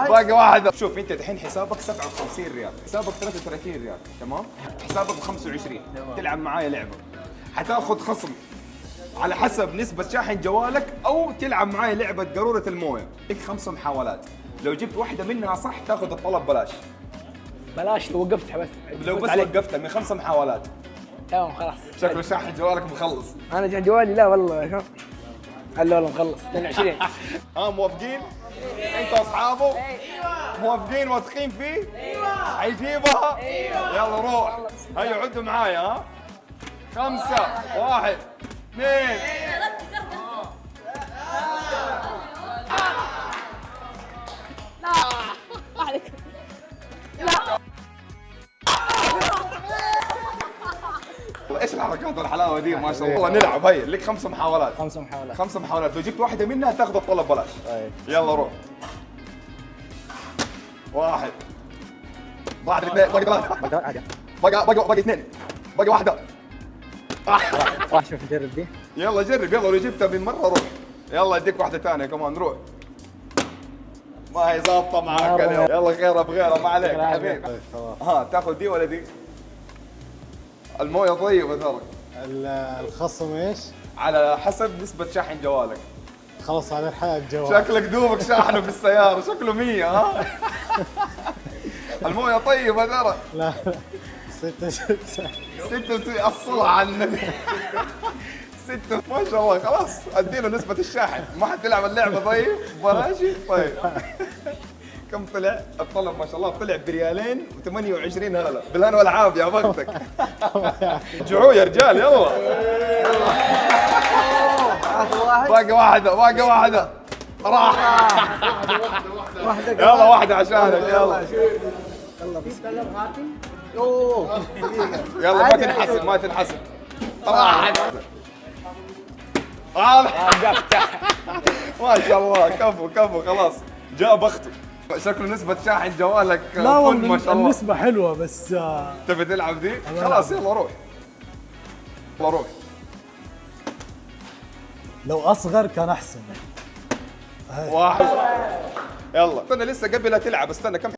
باقي واحدة. شوف انت الحين حسابك 57 ريال، حسابك 33 ريال، تمام؟ حسابك ب 25. تلعب معايا لعبة، حتاخذ خصم على حسب نسبة شاحن جوالك، او تلعب معايا لعبة قارورة المويه. لك 5 محاولات، لو جبت واحدة منها صح تاخذ الطلب بلاش. بلاش لو وقفت بس. لو بس وقفتها من 5 محاولات. تمام خلاص. شكله شاحن جوالك مخلص. انا جوالي لا والله. قال له والله مخلص 22. ها موافقين؟ انت واصحابه؟ موافقين واثقين فيه؟ ايوه. حيجيبها؟ ايوه. يلا روح. هيا عدوا معايا. ها 5 1 2 ايش الحركات والحلاوه دي ما شاء الله. والله نلعب. هيا لك 5 محاولات. 5 محاولات. 5 محاولات، لو جبت واحده منها تاخذ الطلب بلاش. يلا روح. 1 بعد 2 باقي 3 باقي 2 باقي واحده. راح شوف نجرب دي. يلا جرب. يلا لو جبتها من مره روح. يلا اديك واحده ثانيه كمان. روح. ما هي ظابطه معاك اليوم. يلا خيرها بغيرها ما عليك حبيبي. ها تاخذ دي ولا دي؟ المويه طيبه ترى. الخصم ايش؟ على حسب نسبه شاحن جوالك. خلص على الحياة الجوال. شكلك دوبك شاحنه في السياره، شكله 100. ها المويه طيبه ترى. لا 6 الصلاة على النبي. 6 ما شاء الله. خلاص اديله نسبة الشاحن. ما حتلعب اللعبة طيب؟ بلاشي طيب. كم طلع؟ الطلب ما شاء الله طلع بريالين و28 هلا. بالهنا والعافية يا بختك. جوعوا يا رجال. يلا باقي واحدة راح. يلا واحدة عشانك. يلا يلا ما تنحسب. راحت. ما شاء الله. كفو خلاص جاء بختي. شكله نسبة شاحن جوالك لا والله ما شاء الله. النسبة حلوة بس تبي تلعب دي؟ خلاص يلا روح. لو أصغر كان أحسن. 1 يلا. استنى لسه قبل لا تلعب. استنى كم